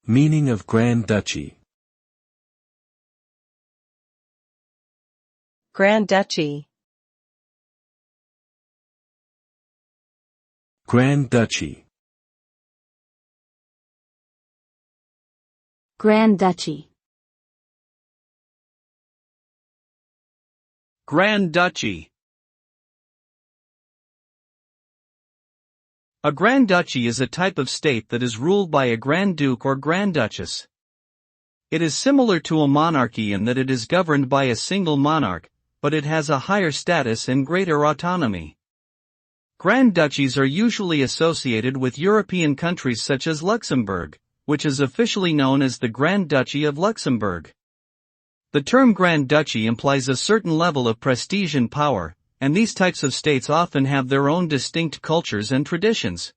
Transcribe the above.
Meaning of Grand Duchy. Grand Duchy. Grand Duchy. Grand Duchy. Grand Duchy. A Grand Duchy is a type of state that is ruled by a Grand Duke or Grand Duchess. It is similar to a monarchy in that it is governed by a single monarch, but it has a higher status and greater autonomy. Grand Duchies are usually associated with European countries such as Luxembourg, which is officially known as the Grand Duchy of Luxembourg. The term Grand Duchy implies a certain level of prestige and power, and these types of states often have their own distinct cultures and traditions.